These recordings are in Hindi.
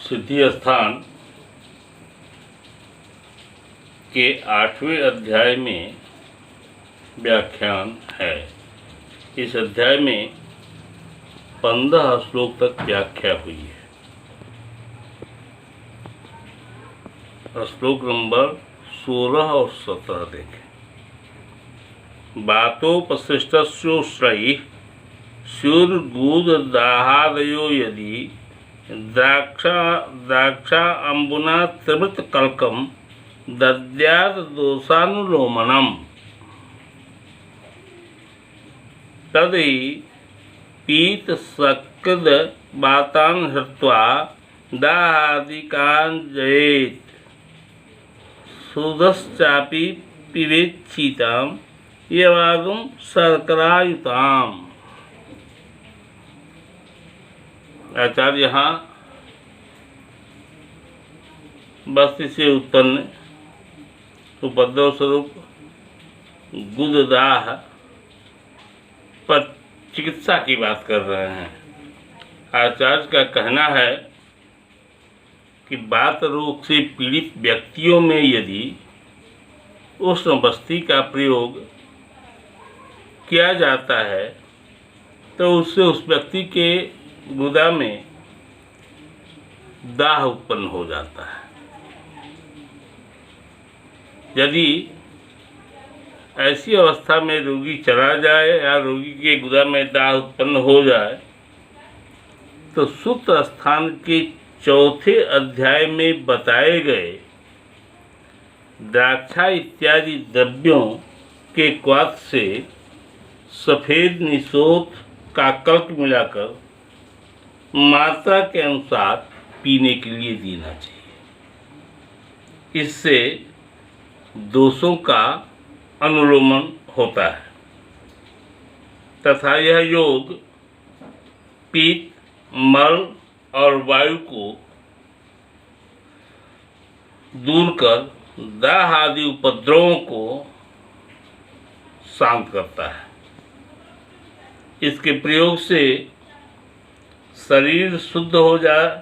सिद्धि स्थान के 8वें अध्याय में व्याख्यान है। इस अध्याय में 15 श्लोक तक व्याख्या हुई है। श्लोक नंबर 16 और 17 देखें। बातोपसृष्टस्योश्रैः स्युर्गूददाहादयो यदि द्राक्षा अम्बुना त्रिवृतकल्कं दद्यात् दोषानुलोमनम् तदि पीतसकृद्बातान् हृत्वा दाहादिकान् जयेत् सुधश्चापि पिबेच्छीतां यवागुं शर्करायुताम्। आचार्य यहाँ बस्ती से उत्पन्न उपद्रव स्वरूप गुददाह पर चिकित्सा की बात कर रहे हैं। आचार्य का कहना है कि वात रोग से पीड़ित व्यक्तियों में यदि उष्ण बस्ती का प्रयोग किया जाता है तो उससे उस व्यक्ति के गुदा में दाह उत्पन्न हो जाता है। यदि ऐसी अवस्था में रोगी चला जाए या रोगी के गुदा में दाह उत्पन्न हो जाए तो सूत्र स्थान के 4थे अध्याय में बताए गए द्राक्षा इत्यादि द्रव्यों के क्वाथ से सफ़ेद निशोथ का कल्क मिलाकर मात्रा के अनुसार पीने के लिए देना चाहिए। इससे दोषों का अनुलोमन होता है तथा यह योग पित्त, मल और वायु को दूर कर दाह आदि उपद्रवों को शांत करता है। इसके प्रयोग से शरीर शुद्ध हो जाए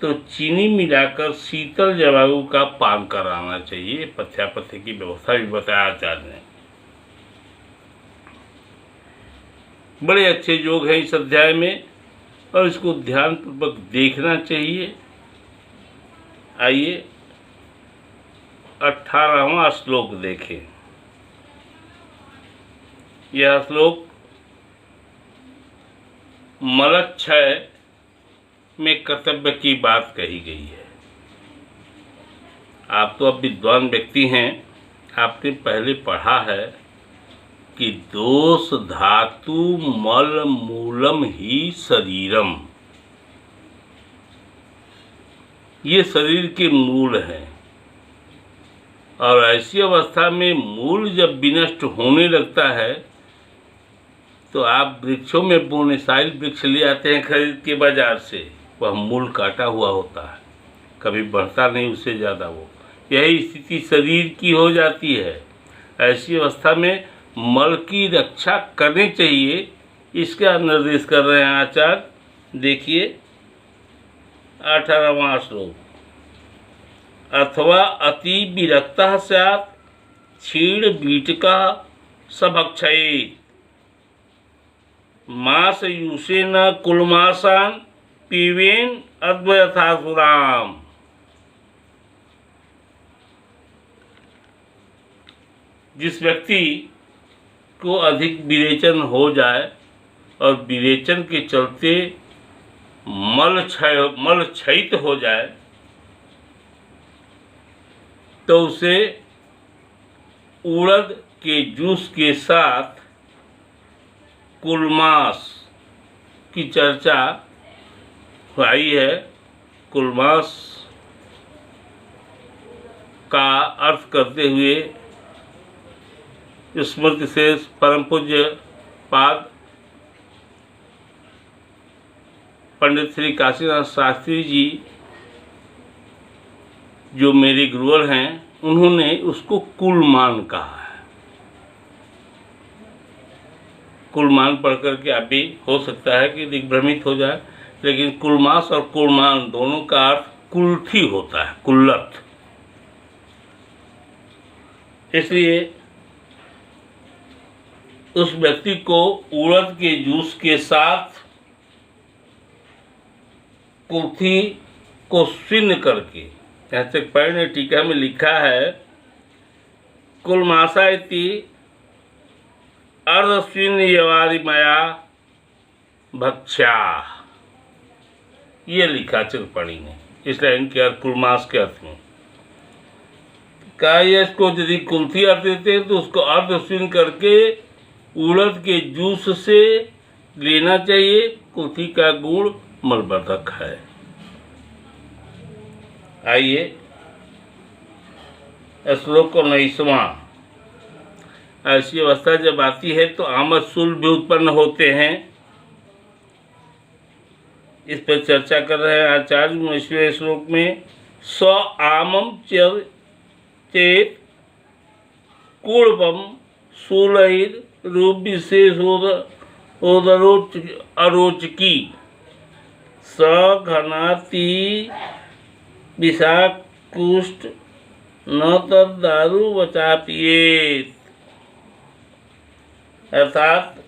तो चीनी मिलाकर शीतल जवायु का पान कराना चाहिए। पथ्यापथ्य की व्यवस्था भी बताया आचार्य ने। बड़े अच्छे योग हैं इस अध्याय में और इसको ध्यानपूर्वक देखना चाहिए। आइए 18वां श्लोक देखें। यह श्लोक मलक्षय में कर्तव्य की बात कही गई है। आप तो अब विद्वान व्यक्ति हैं, आपने पहले पढ़ा है कि दोष धातु मल मूलम ही शरीरम, ये शरीर के मूल हैं और ऐसी अवस्था में मूल जब विनष्ट होने लगता है तो आप वृक्षों में बोनेसाइल वृक्ष ले आते हैं खरीद के बाजार से, वह मूल काटा हुआ होता है, कभी बढ़ता नहीं उससे ज़्यादा। वो यही स्थिति शरीर की हो जाती है। ऐसी अवस्था में मल की रक्षा करनी चाहिए, इसका निर्देश कर रहे हैं आचार्य। देखिए 18वां श्लोक। अथवा अति विरक्तः स्यात् क्षीण बीटका सभक्षयेत् मासयूषेण कुलमासान् पीवेन अद्वयथासुराम। जिस व्यक्ति को अधिक विरेचन हो जाए और विरेचन के चलते मल क्षयित हो जाए तो उसे उड़द के जूस के साथ कुलमास की चर्चा आई है। कुलमास का अर्थ करते हुए स्मृति से परम पूज्य पाद पंडित श्री काशीनाथ शास्त्री जी जो मेरे गुरुवर हैं, उन्होंने उसको कुलमान कहा है। कुलमान पढ़ करके आप भी हो सकता है कि दिग्भ्रमित हो जाए, लेकिन कुलमास और कुलमान दोनों का अर्थ कुल्थी होता है, कुल्लत। इसलिए उस व्यक्ति को उड़द के जूस के साथ कुल्थी को शून्य करके, ऐसे पैर ने टीका में लिखा है, कुलमासा इति अर्धशून्य यवारी मया भक्षा, ये लिखा चिरपणी ने। इसलिए इनके अर्थ कुलमास के अर्थ में कहा, इसको यदि कुल्थी अर्थ देते हैं तो उसको अर्धशून्य करके उड़द के जूस से लेना चाहिए। कुल्थी का गुण मलवर्धक है। आइए श्लोक 19वां। ऐसी अवस्था जब आती है तो आमसूल भी उत्पन्न होते हैं। इस पर चर्चा कर रहे हैं आचार्य 19वें श्लोक में। स आमम चेत कुड़बम शूलैर रूप विशेष अरोचकी स घनाति विषाकुष्ठ न तदारु वचापियेत। अर्थात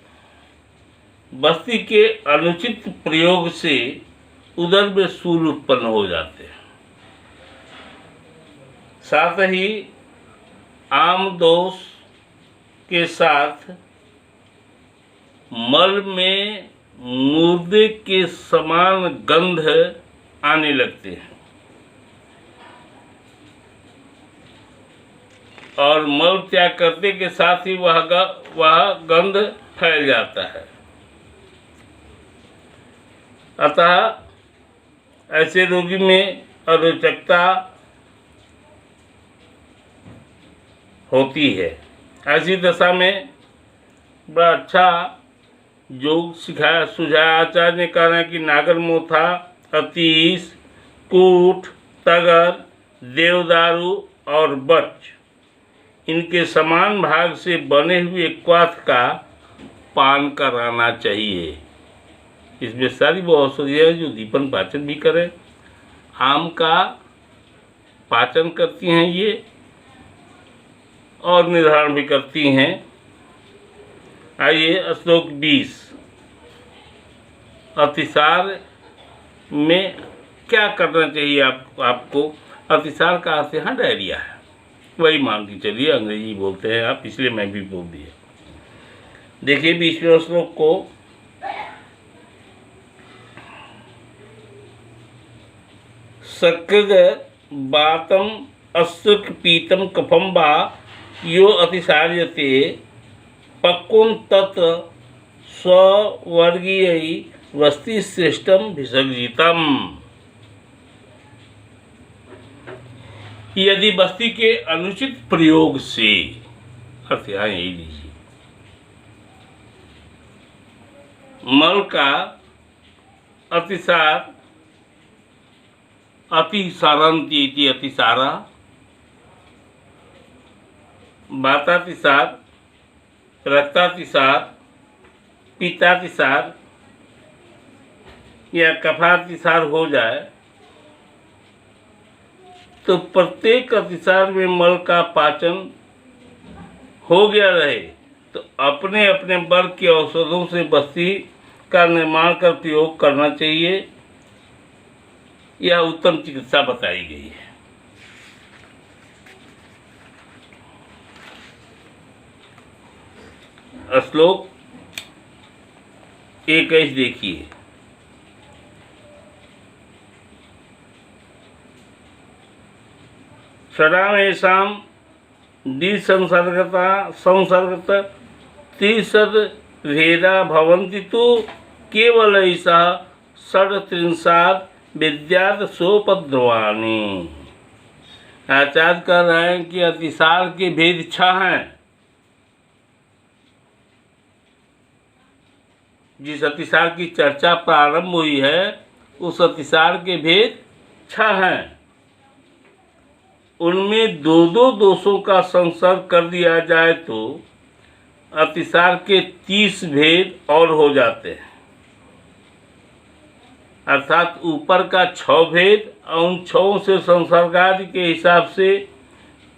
बस्ती के अनुचित प्रयोग से उदर में शूल उत्पन्न हो जाते हैं। साथ ही आम दोष के साथ मल में मुर्दे के समान गंध आने लगते हैं और मल त्याग करने के साथ ही वह गंध फैल जाता है। अतः ऐसे रोगी में अरोचकता होती है। ऐसी दशा में बड़ा अच्छा योग सुझाया आचार्य ने। कहा है कि नागर मोथा, अतीश, कूट, तगर, देवदारू और बच, इनके समान भाग से बने हुए क्वाथ का पान कराना चाहिए। इसमें सारी वो औषधियाँ हैं जो दीपन पाचन भी करें। आम का पाचन करती हैं ये और निर्धारण भी करती हैं। आइए श्लोक 20। अतिसार में क्या करना चाहिए आपको? अतिसार का अर्थ यहाँ डायरिया है, वही मान के चलिए, अंग्रेजी बोलते हैं आप, इसलिए मैं भी बोल दिया। देखिए 20वें श्लोक को। सकृग बातम अश्रुक पीतम कफम वा यो अतिसार्यते पक्वम तत्र स्ववर्गीय वस्ति श्रेष्ठम विसर्जितम। यदि बस्ती के अनुचित प्रयोग से, अर्थ यहाँ यही लीजिए, मल का अतिसार, अतिसारंती इति अतिसारा, वातातिसार, रक्तातिसार, पित्तातिसार या कफातिसार हो जाए तो प्रत्येक अतिसार में मल का पाचन हो गया रहे तो अपने अपने वर्ग के औषधों से बस्ती का निर्माण कर प्रयोग करना चाहिए। यह उत्तम चिकित्सा बताई गई है। श्लोक 21 देखिए। षडामेषां द्विसंसर्गता संसर्गत त्रिशद भेदा भवन्ति तो केवलैषः षड्त्रिंशात् विद्यात् सोपद्रवाणि। आचार्य कह रहे हैं कि अतिसार के भेद 6 हैं। जिस अतिसार की चर्चा प्रारंभ हुई है उस अतिसार के भेद 6 हैं। उनमें 2-2 दोषों का संसर्ग कर दिया जाए तो अतिसार के 30 भेद और हो जाते हैं। अर्थात ऊपर का 6 भेद और उन 6 से संसर्गादि के हिसाब से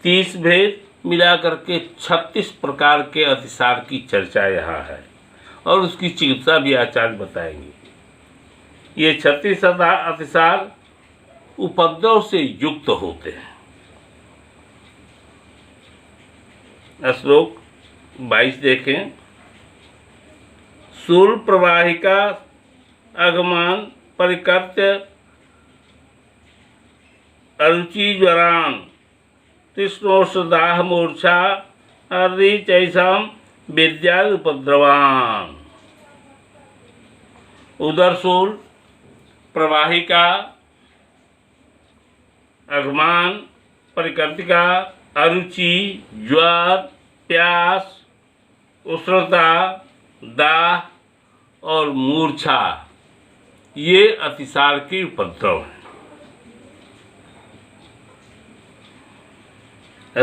30 भेद मिला करके 36 प्रकार के अतिसार की चर्चा यहाँ है और उसकी चिकित्सा भी आचार्य बताएंगे। ये 36 अतिसार उपद्रव से युक्त होते हैं। श्लोक 22 देखें। शूल प्रवाहिका अगमान परिकर्त्य अरुचि ज्वरान तृष्णोषदाह मूर्छा अर्धि चैसाम विद्या उपद्रवान। उदरशूल प्रवाहिका अगमान परिकर्तिका अरुचि ज्वर प्यास उष्णता दाह और मूर्छा ये अतिसार के उपद्रव हैं।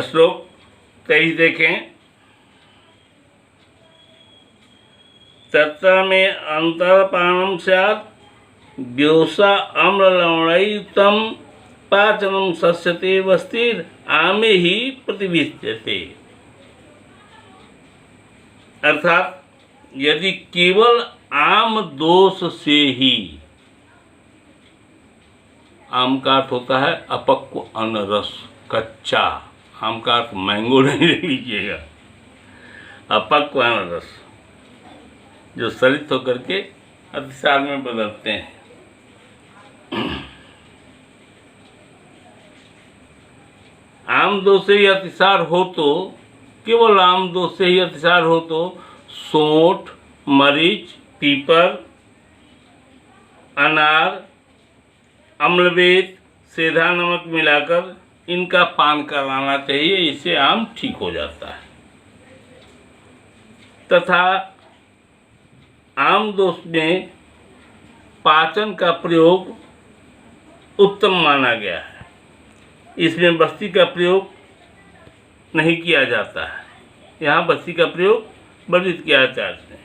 श्लोक 23 देखें। तत्र में अंतरपानम स्यात् व्योसा अम्ललवणयुक्तं पाचनम सस्यते वस्तिर आमे ही प्रतिविच्यते। अर्थात यदि केवल आम दोष से ही, आम का अर्थ होता है अपक्व अनरस, कच्चा आम का अर्थ मैंगो नहीं लीजिएगा, अपक्व अनरस जो सरित होकर के अतिसार में बदलते हैं। आम दोष से ही अतिसार हो तो, केवल आम दोष से ही अतिसार हो तो सोंठ, मरीच, पीपर, अनार, अम्लवेद, सेंधा नमक मिलाकर इनका पान कराना चाहिए। इससे आम ठीक हो जाता है। तथा आम दोष में पाचन का प्रयोग उत्तम माना गया है। इसमें बस्ती का प्रयोग नहीं किया जाता है। यहाँ बस्ती का प्रयोग वर्जित किया आचार्य ने।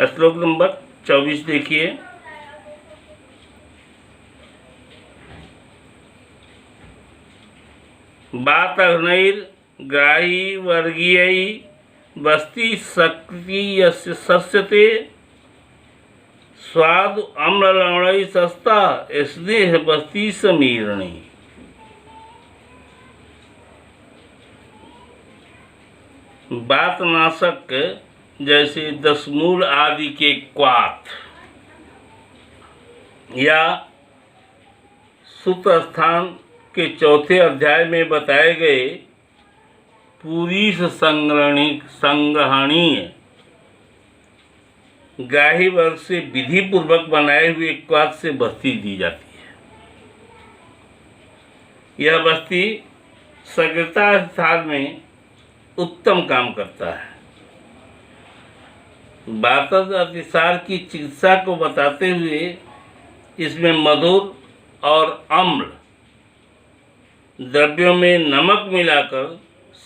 श्लोक नंबर 24 देखिए। वातघ्नैर ग्राही वर्गीय बस्ती सक्रिय सस्यते स्वाद अम्ललवणै सस्ता स्नेह बस्ती समीरणी। वातनाशक जैसे दशमूल आदि के क्वाथ या सूत्र स्थान के 4थे अध्याय में बताए गए पुरीष संग्रहणीय ग्राही वर्ग से विधि पूर्वक बनाए हुए क्वाथ से बस्ती दी जाती है। यह बस्ती सग्रता स्थान में उत्तम काम करता है। वातज अतिसार की चिकित्सा को बताते हुए इसमें मधुर और अम्ल द्रव्यों में नमक मिलाकर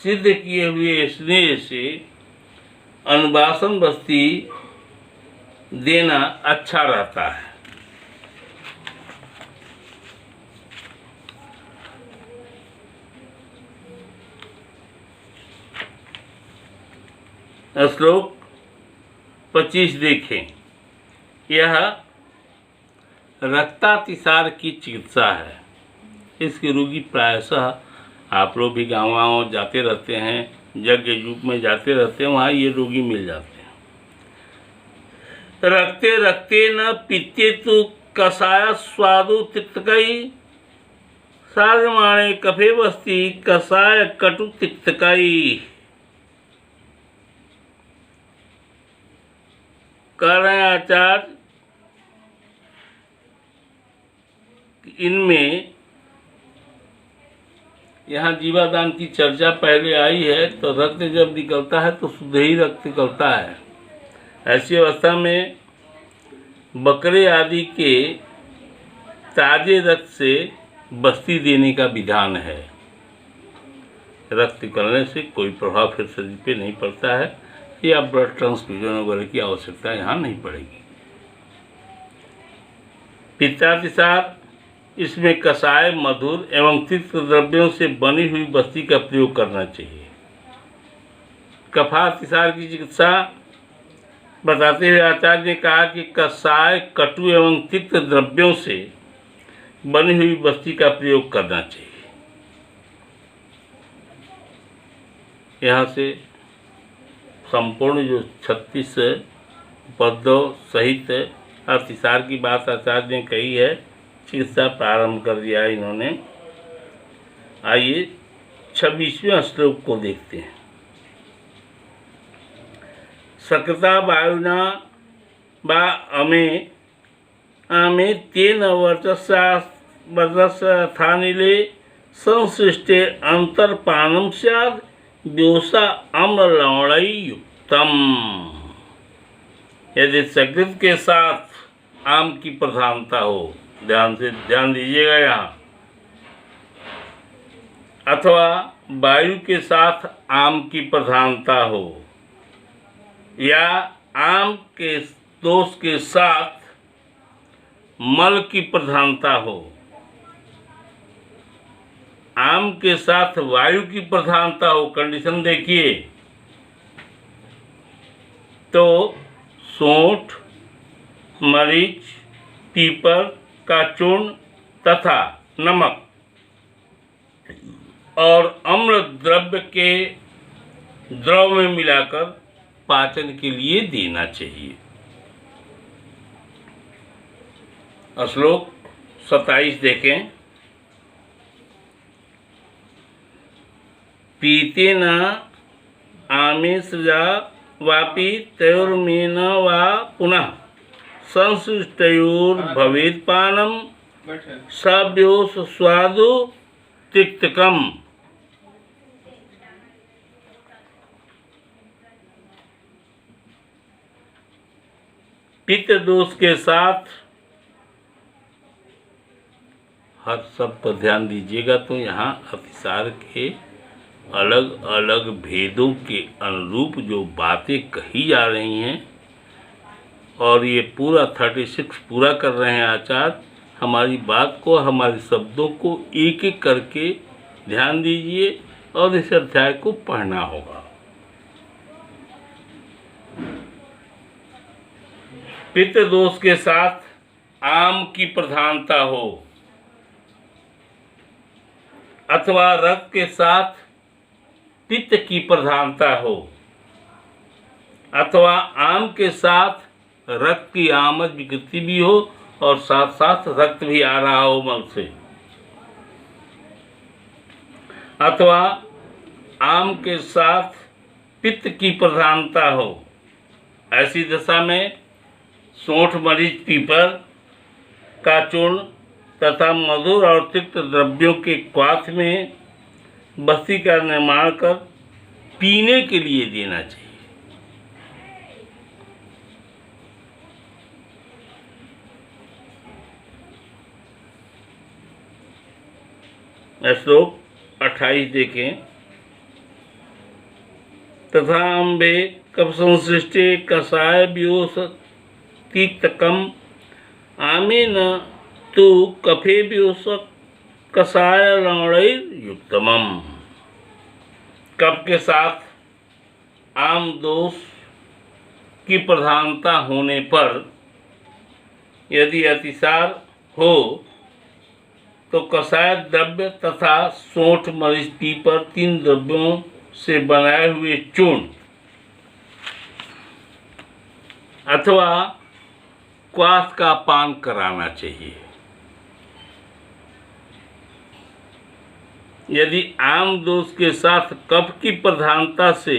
सिद्ध किए हुए स्नेह से अनुवासन बस्ती देना अच्छा रहता है। श्लोक 25 देखें। यह रक्तातिसार की चिकित्सा है। इसके रोगी प्रायशः आप लोग भी गाँव जाते रहते हैं, यज्ञ युग में जाते रहते हैं, वहाँ ये रोगी मिल जाते हैं। रक्ते रक्ते न पित्ते तु कषाय स्वादु तिक्तकई सार्यमाणे कफे बस्ती कषाय कटु तिक्तकई। कह रहे हैं आचार्य, इनमें यहाँ जीवादान की चर्चा पहले आई है, तो रक्त जब निकलता है तो शुद्ध ही रक्त निकलता है। ऐसी अवस्था में बकरे आदि के ताजे रक्त से बस्ती देने का विधान है। रक्त निकलने से कोई प्रभाव फिर शरीर पे नहीं पड़ता है, या ब्लड ट्रांसफ्यूजन वगैरह की आवश्यकता यहाँ नहीं पड़ेगी। पित्तातिसार, इसमें कषाय, मधुर एवं तिक्त द्रव्यों से बनी हुई बस्ती का प्रयोग करना चाहिए। कफातिसार की चिकित्सा बताते हुए आचार्य ने कहा कि कषाय, कटु एवं तिक्त द्रव्यों से बनी हुई बस्ती का प्रयोग करना चाहिए। यहाँ से संपूर्ण जो 36 पदों सहित अतिसार की बात आचार्य ने कही है, चिकित्सा प्रारंभ कर दिया है इन्होंने। आइए 26वें श्लोक को देखते हैं। सकृता वायुना वा अमे तेन वर्चस्साथानिले संसृष्टे अंतर्पानम स्याद व्योसा अम्ललवणयुक्तम। यदि सकृत के साथ आम की प्रधानता हो, ध्यान दीजिएगा यहाँ, अथवा वायु के साथ आम की प्रधानता हो, या आम के दोष के साथ मल की प्रधानता हो, आम के साथ वायु की प्रधानता हो, कंडीशन देखिए, तो सोंठ, मरीच, पीपर का चूर्ण तथा नमक और अम्ल द्रव्य के द्रव में मिलाकर पाचन के लिए देना चाहिए। श्लोक 27 देखें। पीतेन आमेशजा वापि तयोर्मेन वा पुनः संसृष्टयोर्भवेत्पानम सव्योस स्वादु तिक्तकम। पित्त दोष के साथ, हर शब्द पर ध्यान दीजिएगा, तो यहाँ अतिसार के अलग अलग भेदों के अनुरूप जो बातें कही जा रही हैं, और ये पूरा 36 पूरा कर रहे हैं आचार्य। हमारी बात को, हमारे शब्दों को एक एक करके ध्यान दीजिए और इस अध्याय को पढ़ना होगा। पित्त दोष के साथ आम की प्रधानता हो, अथवा रक्त के साथ पित्त की प्रधानता हो, अथवा आम के साथ रक्त की आमद विकृति भी हो और साथ साथ रक्त भी आ रहा हो मल से, अथवा आम के साथ पित्त की प्रधानता हो, ऐसी दशा में सोंठ, मरीच, पीपर का चूर्ण तथा मधुर और तिक्त द्रव्यों के क्वाथ में बस्ती का निर्माण कर पीने के लिए देना चाहिए। श्लोक 28 देखें। तथा अम्बे कप संसृष्टे कषाय व्योस तिक्तकम आमेन तु कफे व्योस कषाय लवणयुक्तमम। कफ के साथ आम दोष की प्रधानता होने पर यदि अतिसार हो तो कषाय द्रव्य तथा सोंठ, मरीच, पीपर, 3 द्रव्यों से बनाए हुए चूर्ण अथवा क्वाथ का पान कराना चाहिए। यदि आम दोष के साथ कफ की प्रधानता से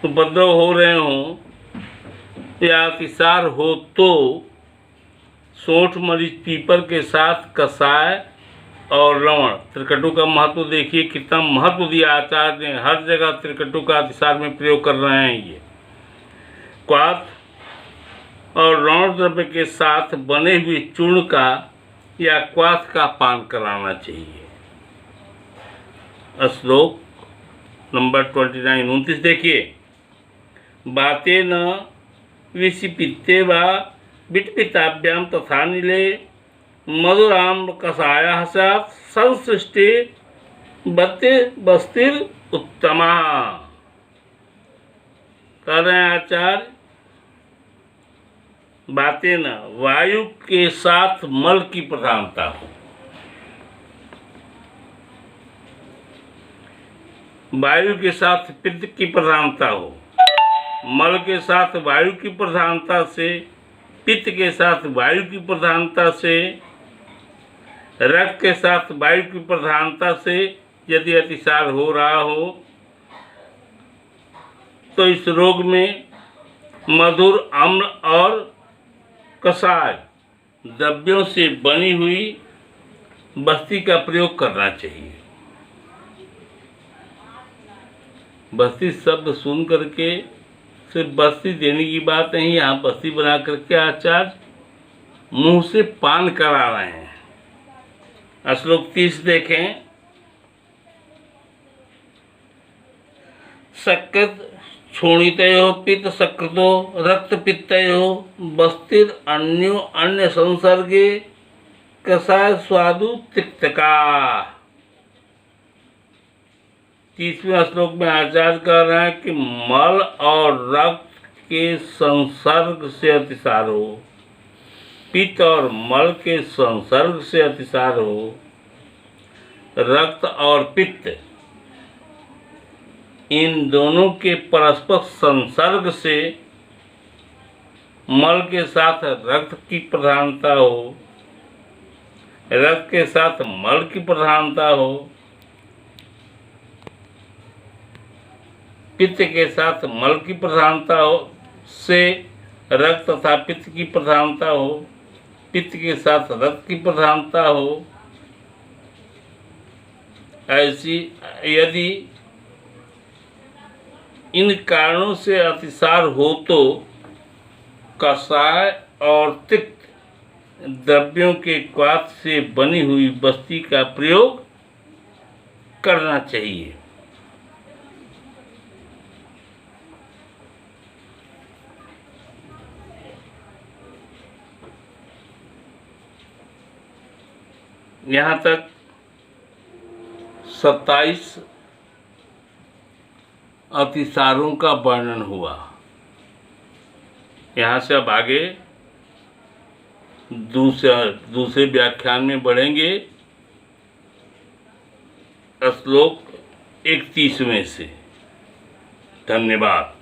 उपद्रव हो रहे हों या अतिसार हो तो सोंठ, मरीच, पीपर के साथ कषाय और लवण, त्रिकटु का महत्व देखिए, कितना महत्व दिया आचार्य ने। हर जगह त्रिकटु का अतिसार में प्रयोग कर रहे हैं। ये क्वाथ और लवण द्रव्य के साथ बने हुए चूर्ण का या क्वाथ का पान कराना चाहिए। श्लोक नंबर 29 देखिए। बातें न विषिपित्ते वा विटपिताभ्यां तथा नीले मधुराम कषायः स्यात् संसृष्टि बस्तिर उत्तमा। कह रहे हैं आचार्य, बातें न वायु के साथ मल की प्रधानता हो, वायु के साथ पित्त की प्रधानता हो, मल के साथ वायु की प्रधानता से, पित्त के साथ वायु की प्रधानता से, रक्त के साथ वायु की प्रधानता से यदि अतिसार हो रहा हो तो इस रोग में मधुर, अम्ल और कषाय द्रव्यों से बनी हुई बस्ती का प्रयोग करना चाहिए। बस्ती शब्द सुन करके सिर्फ बस्ती देने की बात नहीं, यहाँ बस्ती बना करके आचार्य मुंह से पान करा रहे हैं। श्लोक 30 देखें। सकृत क्षोणितयो पित्त सकृतो रक्त पित्तयो बस्तिर अन्यो अन्य संसर्गे कषाय स्वादु तिक्तका। 30वें श्लोक में आचार्य कह रहे हैं कि मल और रक्त के संसर्ग से अतिसार हो, पित्त और मल के संसर्ग से अतिसार हो, रक्त और पित्त इन दोनों के परस्पर संसर्ग से मल के साथ रक्त की प्रधानता हो, रक्त के साथ मल की प्रधानता हो, पित्त के साथ मल की प्रधानता हो से रक्त तथा पित्त की प्रधानता हो, पित्त के साथ रक्त की प्रधानता हो। ऐसी यदि इन कारणों से अतिसार हो तो कषाय और तिक्त द्रव्यों के क्वाथ से बनी हुई बस्ती का प्रयोग करना चाहिए। यहाँ तक 27 अतिसारों का वर्णन हुआ। यहाँ से अब आगे दूसरे व्याख्यान में बढ़ेंगे श्लोक 31वें से। धन्यवाद।